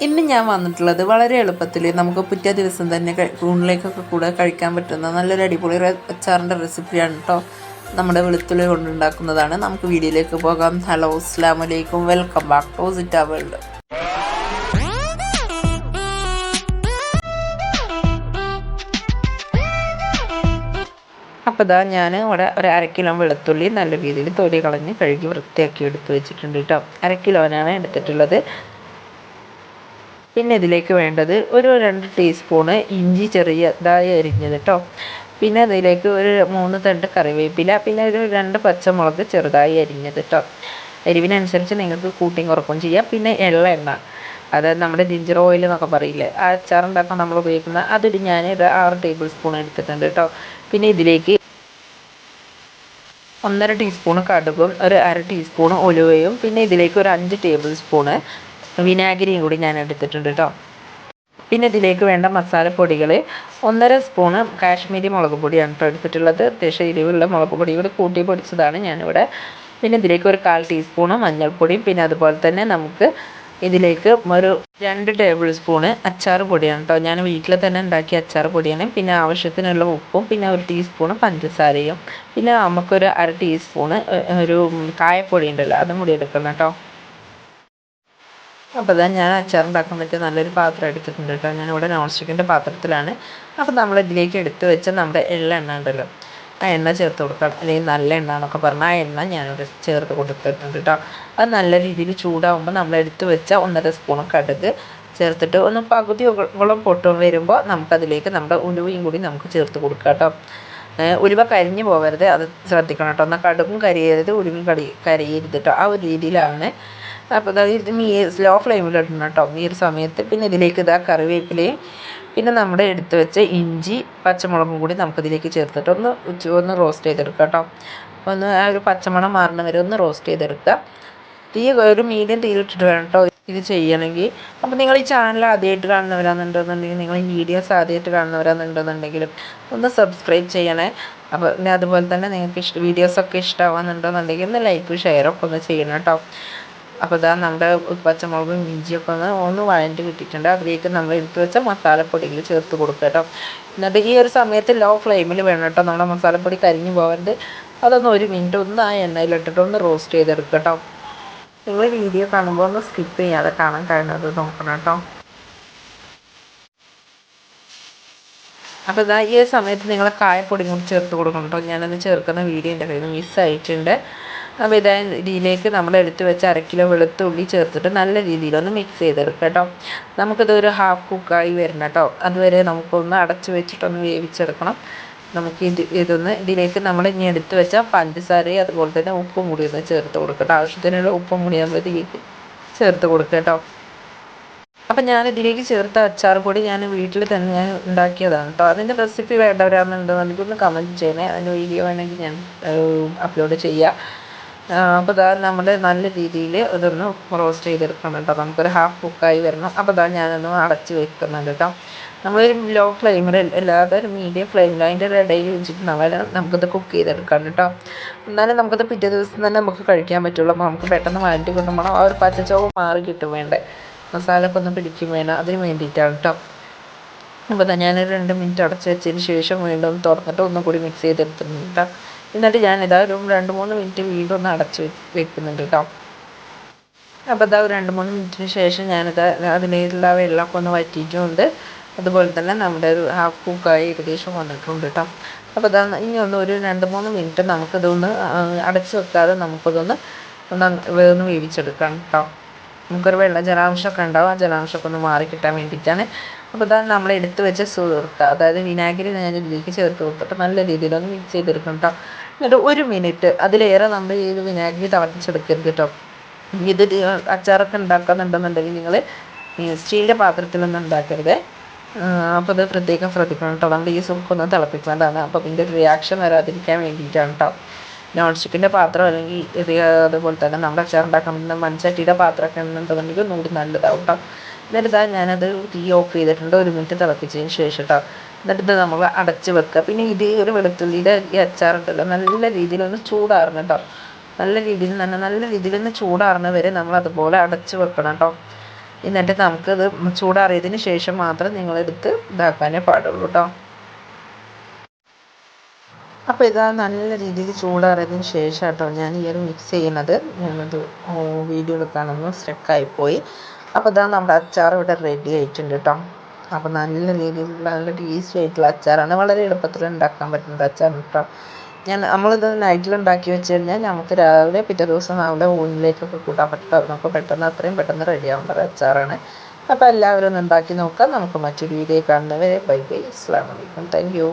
ഇന്ന് ഞാൻ വന്നിട്ടുള്ളത് വളരെ എളുപ്പത്തിൽ നമുക്ക് പിറ്റേ ദിവസം തന്നെ ഊണിലേക്കൊക്കെ കൂടെ കഴിക്കാൻ പറ്റുന്ന നല്ലൊരു അടിപൊളി അച്ചാറിൻ്റെ റെസിപ്പിയാണ് കേട്ടോ. നമ്മുടെ വെളുത്തുള്ളി കൊണ്ടുണ്ടാക്കുന്നതാണ്. നമുക്ക് വീഡിയോയിലേക്ക് പോകാം. ഹലോ, അസ്സലാമു അലൈക്കും, വെൽക്കം ബാക്ക് ടു സിറ്റ വേൾഡ്. അപ്പോൾ ഞാൻ ഇവിടെ ഒരു 1/2 കിലോ വെളുത്തുള്ളി നല്ല രീതിയിൽ തൊലി കളഞ്ഞ് കഴുകി വൃത്തിയാക്കി എടുത്ത് വെച്ചിട്ടുണ്ട് കേട്ടോ. 1/2 കിലോനാണ് എടുത്തിട്ടുള്ളത്. പിന്നെ ഇതിലേക്ക് വേണ്ടത് ഒരു 2 ടീസ്പൂണ് ഇഞ്ചി ചെറിയതായി അരിഞ്ഞത് കേട്ടോ. പിന്നെ അതിലേക്ക് ഒരു 3 തണ്ട് കറിവേപ്പില, പിന്നെ ഒരു 2 പച്ചമുളക് ചെറുതായി അരിഞ്ഞത് കേട്ടോ. എരിവിനനുസരിച്ച് നിങ്ങൾക്ക് കൂട്ടിയും കുറക്കുകയും ചെയ്യാം. പിന്നെ എള്ളെണ്ണ, അതായത് നമ്മുടെ ജിഞ്ചർ ഓയിൽ എന്നൊക്കെ പറയില്ലേ, ആ അച്ചാറുണ്ടാക്കാൻ നമ്മൾ ഉപയോഗിക്കുന്ന അതൊരു ഞാൻ 6 ടേബിൾ സ്പൂൺ എടുത്തിട്ടുണ്ട് കേട്ടോ. പിന്നെ ഇതിലേക്ക് 1/2 ടീസ്പൂണ് കടുകും ഒരു 1/2 ടീസ്പൂണ് ഉലുവയും പിന്നെ ഇതിലേക്ക് ഒരു 5 ടേബിൾ സ്പൂണ് വിനാഗിരിയും കൂടി ഞാൻ എടുത്തിട്ടുണ്ട് കേട്ടോ. പിന്നെ ഇതിലേക്ക് വേണ്ട മസാലപ്പൊടികൾ 1/2 സ്പൂണ് കാശ്മീരി മുളക് പൊടിയാണ് കേട്ടോ എടുത്തിട്ടുള്ളത്. അത്യാവശ്യം എരിവുള്ള മുളക് പൊടി കൂടി കൂട്ടി പൊടിച്ചതാണ് ഞാനിവിടെ. പിന്നെ ഇതിലേക്ക് ഒരു 1/4 ടീസ്പൂണ് മഞ്ഞൾപ്പൊടിയും പിന്നെ അതുപോലെ തന്നെ നമുക്ക് ഇതിലേക്ക് ഒരു 2 ടേബിൾ സ്പൂണ് അച്ചാർ പൊടിയാണ് കേട്ടോ. ഞാൻ വീട്ടിൽ തന്നെ ഉണ്ടാക്കിയ അച്ചാർ പൊടിയാണ്. പിന്നെ ആവശ്യത്തിനുള്ള ഉപ്പും പിന്നെ ഒരു ടീസ്പൂണ് പഞ്ചസാരയും പിന്നെ നമുക്കൊരു 1/2 ടീസ്പൂണ് ഒരു കായപ്പൊടി ഉണ്ടല്ലോ അതും കൂടി എടുക്കണം കേട്ടോ. അപ്പോൾ ഞാൻ അച്ചാറുണ്ടാക്കാൻ പറ്റിയ നല്ലൊരു പാത്രം എടുത്തിട്ടുണ്ട് കേട്ടോ. ഞാനിവിടെ നോൺ സ്റ്റിക്കിൻ്റെ പാത്രത്തിലാണ്. അപ്പോൾ നമ്മളിതിലേക്ക് എടുത്ത് വെച്ച നമ്മുടെ എള്ളെണ്ണ ഉണ്ടല്ലോ, ആ എണ്ണ ചേർത്ത് കൊടുക്കണം. അല്ലെങ്കിൽ നല്ല എണ്ണ എന്നൊക്കെ പറഞ്ഞാൽ ആ എണ്ണ ഞാനിവിടെ ചേർത്ത് കൊടുത്തിട്ടുണ്ട് കേട്ടോ. അത് നല്ല രീതിയിൽ ചൂടാകുമ്പോൾ നമ്മൾ എടുത്ത് വെച്ച 1/2 സ്പൂൺ കടുക് ചേർത്തിട്ട് ഒന്ന് പകുതിയോളം പൊട്ടും വരുമ്പോൾ നമുക്കതിലേക്ക് നമ്മുടെ ഉലുവയും കൂടി നമുക്ക് ചേർത്ത് കൊടുക്കാം കേട്ടോ. ഉലുവ കരിഞ്ഞു പോകരുത്, അത് ശ്രദ്ധിക്കണം കേട്ടോ. എന്നാൽ കടുകും കരിയരുത്, ഉലുവയും കരിയരുത് കേട്ടോ. ആ ഒരു രീതിയിലാണ്. അപ്പോൾ ഇത് സ്ലോ ഫ്ലെയിമിലിടണം കേട്ടോ ഈ ഒരു സമയത്ത്. പിന്നെ ഇതിലേക്ക് കറിവേപ്പിലയും പിന്നെ നമ്മുടെ എടുത്ത് വെച്ച ഇഞ്ചി പച്ചമുളകും കൂടി നമുക്കിതിലേക്ക് ചേർത്തിട്ട് ഒന്ന് റോസ്റ്റ് ചെയ്തെടുക്കാം കേട്ടോ. ഒന്ന് ആ ഒരു പച്ചമണം മാറുന്ന വരെ ഒന്ന് റോസ്റ്റ് ചെയ്തെടുക്കുക. തീ ഒരു മീഡിയം തീയിലിട്ടിട്ട് വേണം കേട്ടോ ഇത് ചെയ്യണമെങ്കിൽ. അപ്പോൾ നിങ്ങൾ ഈ ചാനൽ ആദ്യമായിട്ട് കാണുന്നവരാണെന്നുണ്ടെന്നുണ്ടെങ്കിൽ, നിങ്ങൾ ഈ വീഡിയോസ് ആദ്യമായിട്ട് കാണുന്നവരാണെന്നുണ്ടെന്നുണ്ടെങ്കിലും ഒന്ന് സബ്സ്ക്രൈബ് ചെയ്യണേ. അപ്പോൾ പിന്നെ അതുപോലെ തന്നെ നിങ്ങൾക്ക് വീഡിയോസൊക്കെ ഇഷ്ടമാകുന്നുണ്ടെന്നുണ്ടെങ്കിൽ ഒന്ന് ലൈക്കും ഷെയറും ഒക്കെ ഒന്ന് ചെയ്യണം കേട്ടോ. അപ്പോൾ നമ്മുടെ പച്ചമുളകും ഇഞ്ചിയൊക്കെ ഒന്ന് വഴറ്റി കിട്ടിയിട്ടുണ്ട്. അതിലേക്ക് നമ്മൾ എടുത്ത് വെച്ച മസാലപ്പൊടികൾ ചേർത്ത് കൊടുക്കുക കേട്ടോ. എന്നിട്ട് ഈ ഒരു സമയത്ത് ലോ ഫ്ലെയിമിൽ വേണം കേട്ടോ. നമ്മുടെ മസാലപ്പൊടി കരിഞ്ഞു പോകരുത്. അതൊന്ന് 1 മിനിറ്റ് ഒന്ന് ആ എണ്ണയിലിട്ടിട്ട് ഒന്ന് റോസ്റ്റ് ചെയ്തെടുക്കുക കേട്ടോ. നിങ്ങൾ വീഡിയോ കാണുമ്പോൾ ഒന്ന് സ്കിപ്പ് ചെയ്യാതെ കാണാൻ കഴിയുന്നത് നോക്കണം കേട്ടോ. അപ്പോൾ ഈ ഒരു സമയത്ത് നിങ്ങൾ കായപ്പൊടി കൂടി ചേർത്ത് കൊടുക്കണം കേട്ടോ. ഞാനത് ചേർക്കുന്ന വീഡിയോ എൻ്റെ കയ്യിൽ നിന്ന് മിസ്സായിട്ടുണ്ട്. അപ്പോൾ ഇതിലേക്ക് നമ്മൾ എടുത്ത് വെച്ച് 1/2 കിലോ വെളുത്തുള്ളി ചേർത്തിട്ട് നല്ല രീതിയിലൊന്ന് മിക്സ് ചെയ്തെടുക്കുക കേട്ടോ. നമുക്കിതൊരു ഹാഫ് കുക്കായി വരണം കേട്ടോ. അതുവരെ നമുക്കൊന്ന് അടച്ച് വെച്ചിട്ടൊന്ന് വേവിച്ചെടുക്കണം. നമുക്ക് ഇതിലേക്ക് നമ്മൾ ഇനി എടുത്ത് വെച്ച പഞ്ചസാരയും അതുപോലെ തന്നെ ഉപ്പും കൂടി ഒന്ന് ചേർത്ത് കൊടുക്കട്ടോ. ആവശ്യത്തിനുള്ള ഉപ്പും കൂടി നമ്മൾ ഇതിലേക്ക് ചേർത്ത് കൊടുക്കുക കേട്ടോ. അപ്പം ഇതിലേക്ക് ചേർത്ത അച്ചാർ പൊടി ഞാൻ വീട്ടിൽ തന്നെ ഞാൻ ഉണ്ടാക്കിയതാണ് കേട്ടോ. അതിൻ്റെ റെസിപ്പി വേണ്ടവരാണെന്നുണ്ടെന്നുണ്ടെങ്കിൽ ഒന്ന് കമൻറ്റ് ചെയ്യണേ. അതിൻ്റെ വീഡിയോ വേണമെങ്കിൽ ഞാൻ അപ്ലോഡ് ചെയ്യാം. അപ്പോൾ നമ്മൾ നല്ല രീതിയിൽ ഇതൊന്ന് റോസ്റ്റ് ചെയ്തെടുക്കണം കേട്ടോ. നമുക്കൊരു ഹാഫ് കുക്കായി വരണം. അപ്പോൾ ഞാനൊന്ന് അടച്ച് വെക്കുന്നുണ്ട് കേട്ടോ. നമ്മളൊരു ലോ ഫ്ലെയിമിൽ അല്ലാതെ ഒരു മീഡിയം ഫ്ലെയിമിൽ അതിൻ്റെ ഇടയിൽ വെച്ചിട്ട് നമുക്കിത് കുക്ക് ചെയ്തെടുക്കാം കേട്ടോ. എന്നാലും നമുക്കത് പിറ്റേ ദിവസം തന്നെ നമുക്ക് കഴിക്കാൻ പറ്റുള്ളൂ. അപ്പോൾ നമുക്ക് പെട്ടെന്ന് വഴറ്റി കൊണ്ടുപോകണം. ആ ഒരു പച്ചച്ചോവ് മാറി കിട്ടും വേണ്ടേ, മസാലയൊക്കെ ഒന്ന് പിടിക്കും വേണം, അതിന് വേണ്ടിയിട്ടാണ് കേട്ടോ. അപ്പോൾ ഞാനൊരു 2 മിനിറ്റ് അടച്ച് വെച്ചതിന് ശേഷം വീണ്ടും തുറന്നിട്ട് ഒന്നും കൂടി മിക്സ് ചെയ്തെടുത്തിട്ടുണ്ട് കേട്ടോ. എന്നിട്ട് ഞാനിതാ ഒരു 2-3 മിനിറ്റ് വീണ്ടും ഒന്ന് അടച്ച് വെക്കുന്നുണ്ട് കേട്ടോ. അപ്പോൾ ഒരു 2-3 മിനിറ്റിന് ശേഷം അതിലുള്ള വെള്ളമൊക്കെ ഒന്ന് വറ്റിയിട്ടുണ്ട്. അതുപോലെ തന്നെ നമ്മുടെ ഒരു ഹാഫ് കുക്കായി ഏകദേശം വന്നിട്ടുണ്ട് കേട്ടോ. അപ്പോൾ ഇനി ഒരു 2-3 മിനിറ്റ് നമുക്കിതൊന്ന് അടച്ച് വെക്കാതെ നമുക്കിതൊന്ന് ഒന്ന് വേവിച്ചെടുക്കാം കേട്ടോ. നമുക്കൊരു ജലാംശമൊക്കെ ഉണ്ടാവും, ആ ജലാംശമൊക്കെ ഒന്ന് മാറി കിട്ടാൻ വേണ്ടിയിട്ടാണ്. അപ്പോൾ നമ്മൾ എടുത്ത് വെച്ച സുർക്ക, അതായത് വിനാഗിരി ഞാൻ ഇതിലേക്ക് ചേർത്ത് കൊടുത്തിട്ട് നല്ല രീതിയിലൊന്ന് മിക്സ് ചെയ്തെടുക്കണം കേട്ടോ. എന്നിട്ട് 1 മിനിറ്റ് അതിലേറെ നമ്മൾ ഈ ഒരു വിനാഗിരി തിളപ്പിച്ചെടുക്കരുത് കേട്ടോ. ഇത് അച്ചാറൊക്കെ ഉണ്ടാക്കുന്നുണ്ടെന്നുണ്ടെങ്കിൽ നിങ്ങൾ സ്റ്റീലിൻ്റെ പാത്രത്തിലൊന്നും ഉണ്ടാക്കരുത്. അപ്പോൾ അത് പ്രത്യേകം ശ്രദ്ധിക്കണം കേട്ടോ. നമ്മൾ ഈ സുർക്കൊന്ന് തിളപ്പിക്കേണ്ടതാണ്. അപ്പോൾ ഇതിൻ്റെ റിയാക്ഷൻ വരാതിരിക്കാൻ വേണ്ടിയിട്ടാണ് കേട്ടോ. നോൺ സ്റ്റിക്കിൻ്റെ പാത്രം അല്ലെങ്കിൽ അതുപോലെ തന്നെ നമ്മുടെ അച്ചാർ ഉണ്ടാക്കാൻ പറ്റുന്ന മൺചട്ടിയുടെ പാത്രമൊക്കെ ഉണ്ടെന്നുണ്ടെങ്കിൽ ഒന്നുകൂടി നല്ലതാവും കേട്ടോ. എന്നിട്ട് ഞാനത് തീ ഓഫ് ചെയ്തിട്ടുണ്ട്. 1 മിനിറ്റ് തിളപ്പിച്ചതിന് ശേഷം കേട്ടോ. എന്നിട്ട് നമ്മൾ അടച്ച് വെക്കുക. പിന്നെ ഇത് ഒരു വെളുത്തുള്ളിയുടെ ഈ അച്ചാറുണ്ടല്ലോ നല്ല രീതിയിലൊന്ന് ചൂടാറണം കേട്ടോ. നല്ല രീതിയിലൊന്ന് ചൂടാറുന്ന വരെ നമ്മൾ അതുപോലെ അടച്ച് വെക്കണം കേട്ടോ. എന്നിട്ട് നമുക്കത് ചൂടാറിയതിന് ശേഷം മാത്രം നിങ്ങളെടുത്ത് ഇതാക്കാനേ പാടുള്ളൂ കേട്ടോ. അപ്പോൾ ഇതാ നല്ല രീതിയിൽ ചൂടാറിയതിന് ശേഷം കേട്ടോ ഞാൻ ഈ ഒരു മിക്സ് ചെയ്യുന്നത്. ഞാനത് വീഡിയോ എടുക്കാനൊന്നും സ്റ്റക്കായിപ്പോയി. അപ്പോൾ ഇതാ നമ്മുടെ അച്ചാർ ഇവിടെ റെഡി ആയിട്ടുണ്ട് കേട്ടോ. അപ്പോൾ നല്ല രീതിയിലുള്ള നല്ല ടേസ്റ്റി ആയിട്ടുള്ള അച്ചാറാണ്. വളരെ എളുപ്പത്തിൽ ഉണ്ടാക്കാൻ പറ്റുന്ന അച്ചാർ കേട്ടോ. നമ്മളിത് നൈറ്റിൽ ഉണ്ടാക്കി വെച്ച് കഴിഞ്ഞാൽ നമുക്ക് രാവിലെ പിറ്റേ ദിവസം നമ്മുടെ ഊണിലേക്കൊക്കെ കൂട്ടാൻ പറ്റും. നമുക്ക് പെട്ടെന്ന് അത്രയും പെട്ടെന്ന് റെഡിയാവേണ്ട ഒരു അച്ചാറാണ്. അപ്പോൾ എല്ലാവരും ഒന്ന് ഉണ്ടാക്കി നോക്കാം. നമുക്ക് മറ്റൊരു വീഡിയോ കാണുന്നവരെ ബൈ ബൈ. അസ്സലാമു അലൈക്കും. Thank you.